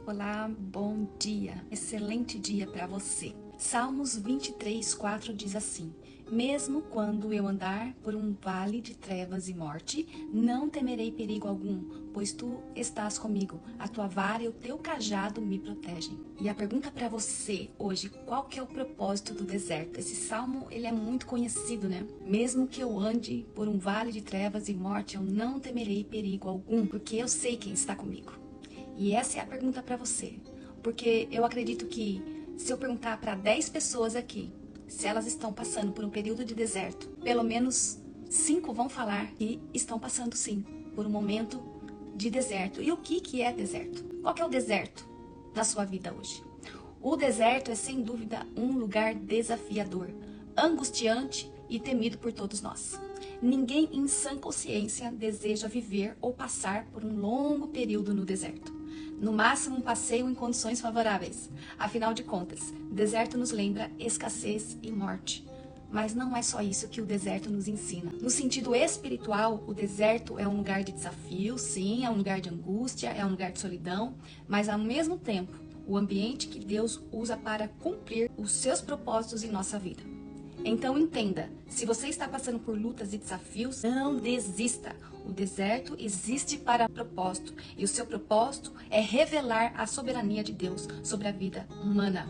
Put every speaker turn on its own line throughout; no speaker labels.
Olá, bom dia, excelente dia para você. Salmos 23:4 diz assim: mesmo quando eu andar por um vale de trevas e morte, não temerei perigo algum, pois tu estás comigo, a tua vara e o teu cajado me protegem. E a pergunta para você hoje, qual que é o propósito do deserto? Esse salmo, ele é muito conhecido, né? Mesmo que eu ande por um vale de trevas e morte, eu não temerei perigo algum, porque eu sei quem está comigo. E essa é a pergunta para você, porque eu acredito que se eu perguntar para 10 pessoas aqui se elas estão passando por um período de deserto, pelo menos 5 vão falar que estão passando sim por um momento de deserto. E o que é deserto? Qual que é o deserto na sua vida hoje? O deserto é sem dúvida um lugar desafiador, angustiante e temido por todos nós. Ninguém em sã consciência deseja viver ou passar por um longo período no deserto. No máximo um passeio em condições favoráveis. Afinal de contas, deserto nos lembra escassez e morte. Mas não é só isso que o deserto nos ensina. No sentido espiritual, o deserto é um lugar de desafio, sim, é um lugar de angústia, é um lugar de solidão, mas ao mesmo tempo, o ambiente que Deus usa para cumprir os seus propósitos em nossa vida. Então entenda, se você está passando por lutas e desafios, não desista. O deserto existe para propósito, e o seu propósito é revelar a soberania de Deus sobre a vida humana.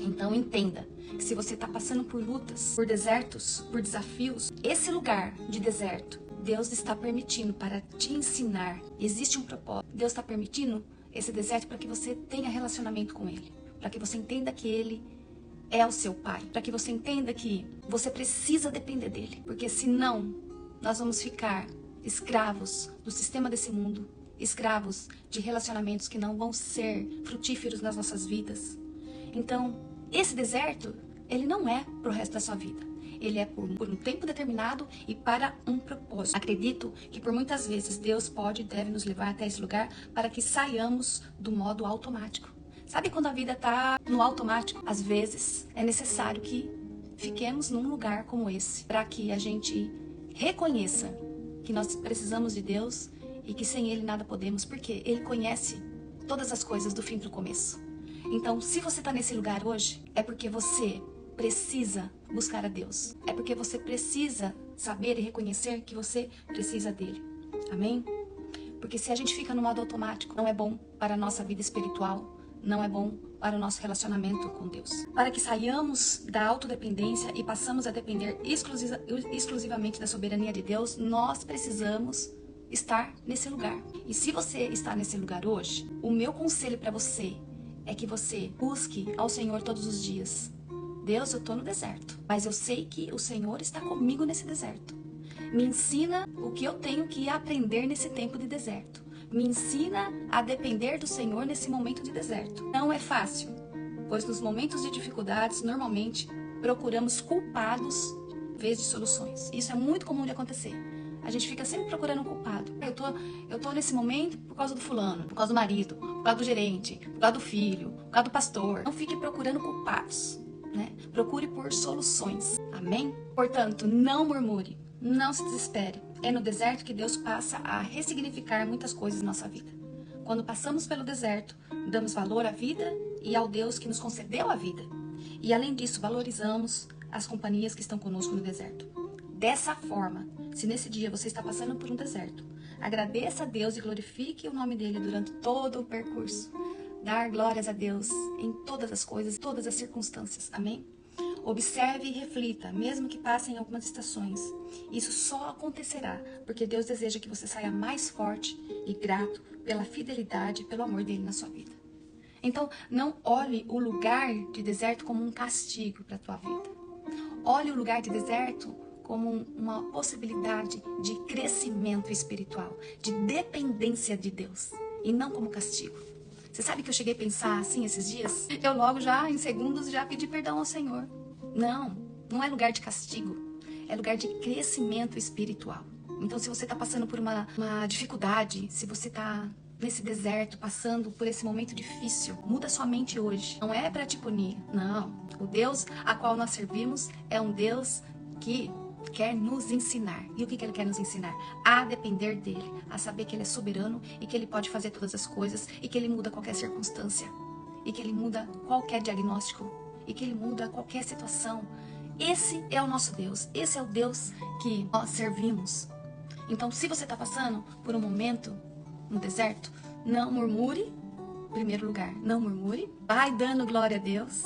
Então entenda que se você está passando por lutas, por desertos, por desafios, esse lugar de deserto, Deus está permitindo para te ensinar. Existe um propósito. Deus está permitindo esse deserto para que você tenha relacionamento com Ele, para que você entenda que Ele é o seu pai, para que você entenda que você precisa depender dele, porque senão nós vamos ficar escravos do sistema desse mundo, escravos de relacionamentos que não vão ser frutíferos nas nossas vidas. Então, esse deserto, ele não é pro resto da sua vida. Ele é por um tempo determinado e para um propósito. Acredito que por muitas vezes Deus pode e deve nos levar até esse lugar para que saiamos do modo automático. Sabe quando a vida tá no automático? Às vezes é necessário que fiquemos num lugar como esse, para que a gente reconheça que nós precisamos de Deus e que sem Ele nada podemos, porque Ele conhece todas as coisas do fim para o começo. Então, se você está nesse lugar hoje, é porque você precisa buscar a Deus. É porque você precisa saber e reconhecer que você precisa dele. Amém? Porque se a gente fica no modo automático, não é bom para a nossa vida espiritual, não é bom para o nosso relacionamento com Deus. Para que saiamos da autodependência e passamos a depender exclusivamente da soberania de Deus, nós precisamos estar nesse lugar. E se você está nesse lugar hoje, o meu conselho para você é que você busque ao Senhor todos os dias. Deus, eu estou no deserto, mas eu sei que o Senhor está comigo nesse deserto. Me ensina o que eu tenho que aprender nesse tempo de deserto. Me ensina a depender do Senhor nesse momento de deserto. Não é fácil, pois nos momentos de dificuldades, normalmente, procuramos culpados em vez de soluções. Isso é muito comum de acontecer. A gente fica sempre procurando um culpado. Eu tô nesse momento por causa do fulano, por causa do marido, por causa do gerente, por causa do filho, por causa do pastor. Não fique procurando culpados, né? Procure por soluções. Amém? Portanto, não murmure, não se desespere. É no deserto que Deus passa a ressignificar muitas coisas em nossa vida. Quando passamos pelo deserto, damos valor à vida e ao Deus que nos concedeu a vida. E além disso, valorizamos as companhias que estão conosco no deserto. Dessa forma, se nesse dia você está passando por um deserto, agradeça a Deus e glorifique o nome dele durante todo o percurso. Dar glórias a Deus em todas as coisas, todas as circunstâncias. Amém? Observe e reflita, mesmo que passem algumas estações. Isso só acontecerá porque Deus deseja que você saia mais forte e grato pela fidelidade e pelo amor dele na sua vida. Então, não olhe o lugar de deserto como um castigo para a tua vida. Olhe o lugar de deserto como uma possibilidade de crescimento espiritual, de dependência de Deus, e não como castigo. Você sabe que eu cheguei a pensar assim esses dias? Eu logo já, em segundos, já pedi perdão ao Senhor. Não é lugar de castigo, é lugar de crescimento espiritual. Então, se você está passando por uma dificuldade, se você está nesse deserto, passando por esse momento difícil, muda sua mente hoje. Não é para te punir, não. O Deus a qual nós servimos é um Deus que quer nos ensinar. E o que ele quer nos ensinar? A depender dele, a saber que ele é soberano e que ele pode fazer todas as coisas e que ele muda qualquer circunstância e que ele muda qualquer diagnóstico e que ele muda qualquer situação. Esse é o nosso Deus, esse é o Deus que nós servimos. Então, se você está passando por um momento no deserto, não murmure, em primeiro lugar, não murmure, vai dando glória a Deus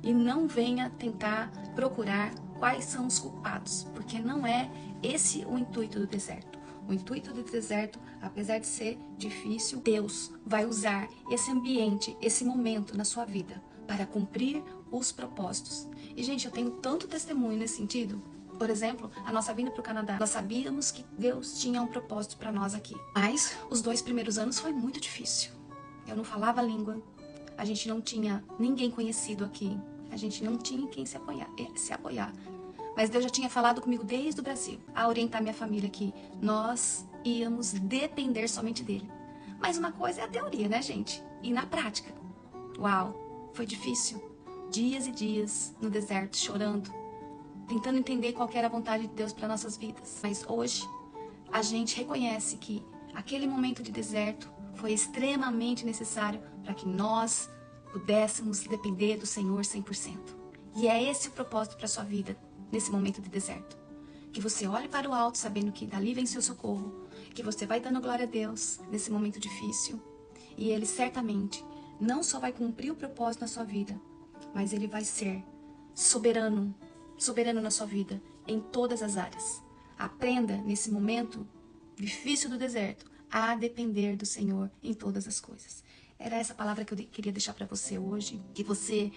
e não venha tentar procurar quais são os culpados, porque não é esse o intuito do deserto. O intuito do deserto, apesar de ser difícil, Deus vai usar esse ambiente, esse momento na sua vida para cumprir os propósitos. E, gente, eu tenho tanto testemunho nesse sentido. Por exemplo, a nossa vinda para o Canadá, nós sabíamos que Deus tinha um propósito para nós aqui. Mas os 2 primeiros anos foi muito difícil. Eu não falava a língua, a gente não tinha ninguém conhecido aqui, a gente não tinha quem se apoiar. Mas Deus já tinha falado comigo desde o Brasil, a orientar minha família que nós íamos depender somente dele. Mas uma coisa é a teoria, né, gente? E na prática, uau, foi difícil. Dias e dias no deserto, chorando, tentando entender qual era a vontade de Deus para nossas vidas. Mas hoje, a gente reconhece que aquele momento de deserto foi extremamente necessário para que nós pudéssemos depender do Senhor 100%. E é esse o propósito para a sua vida, nesse momento de deserto. Que você olhe para o alto, sabendo que dali vem seu socorro, que você vai dando glória a Deus nesse momento difícil. E Ele certamente não só vai cumprir o propósito na sua vida, mas Ele vai ser soberano na sua vida, em todas as áreas. Aprenda, nesse momento difícil do deserto, a depender do Senhor em todas as coisas. Era essa palavra que eu queria deixar para você hoje, que você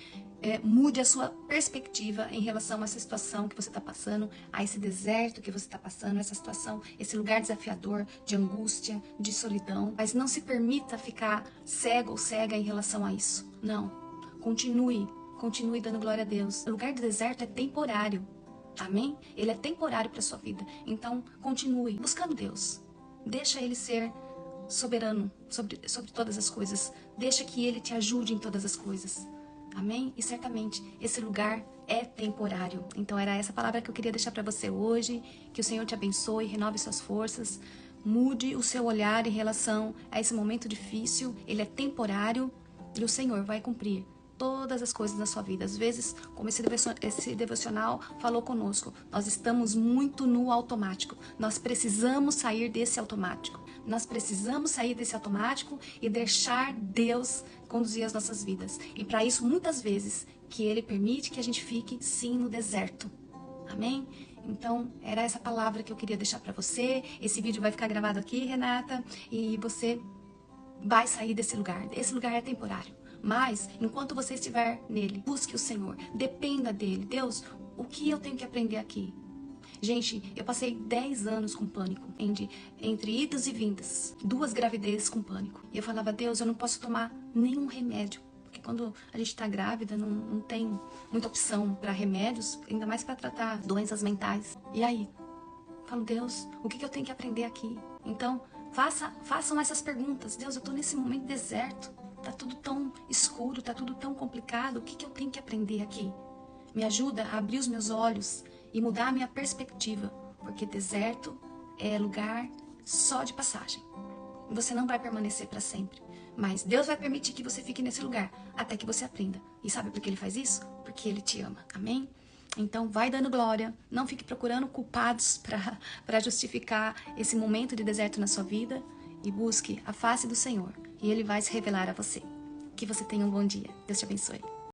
mude a sua perspectiva em relação a essa situação que você está passando, a esse deserto que você está passando, essa situação, esse lugar desafiador de angústia, de solidão. Mas não se permita ficar cego ou cega em relação a isso. Não. Continue dando glória a Deus. O lugar de deserto é temporário. Amém? Ele é temporário para sua vida. Então, continue buscando Deus. Deixa Ele ser soberano sobre todas as coisas. Deixa que Ele te ajude em todas as coisas. Amém? E certamente esse lugar é temporário. Então era essa palavra que eu queria deixar para você hoje. Que o Senhor te abençoe, renove suas forças. Mude o seu olhar em relação a esse momento difícil. Ele é temporário e o Senhor vai cumprir todas as coisas na sua vida. Às vezes, como esse devocional falou conosco, nós estamos muito no automático. Nós precisamos sair desse automático. Nós precisamos sair desse automático e deixar Deus conduzir as nossas vidas. E para isso, muitas vezes, que Ele permite que a gente fique, sim, no deserto. Amém? Então, era essa palavra que eu queria deixar para você. Esse vídeo vai ficar gravado aqui, Renata, e você vai sair desse lugar. Esse lugar é temporário. Mas, enquanto você estiver nele, busque o Senhor, dependa dele. Deus, o que eu tenho que aprender aqui? Gente, eu passei 10 anos com pânico, entre idas e vindas, 2 gravidezes com pânico. E eu falava, Deus, eu não posso tomar nenhum remédio. Porque quando a gente está grávida, não tem muita opção para remédios, ainda mais para tratar doenças mentais. E aí, eu falo, Deus, o que eu tenho que aprender aqui? Então, façam essas perguntas. Deus, eu estou nesse momento deserto. Tá tudo tão escuro, tá tudo tão complicado. O que eu tenho que aprender aqui? Me ajuda a abrir os meus olhos e mudar a minha perspectiva. Porque deserto é lugar só de passagem. Você não vai permanecer para sempre. Mas Deus vai permitir que você fique nesse lugar até que você aprenda. E sabe por que Ele faz isso? Porque Ele te ama. Amém? Então vai dando glória. Não fique procurando culpados para justificar esse momento de deserto na sua vida. E busque a face do Senhor. E Ele vai se revelar a você. Que você tenha um bom dia. Deus te abençoe.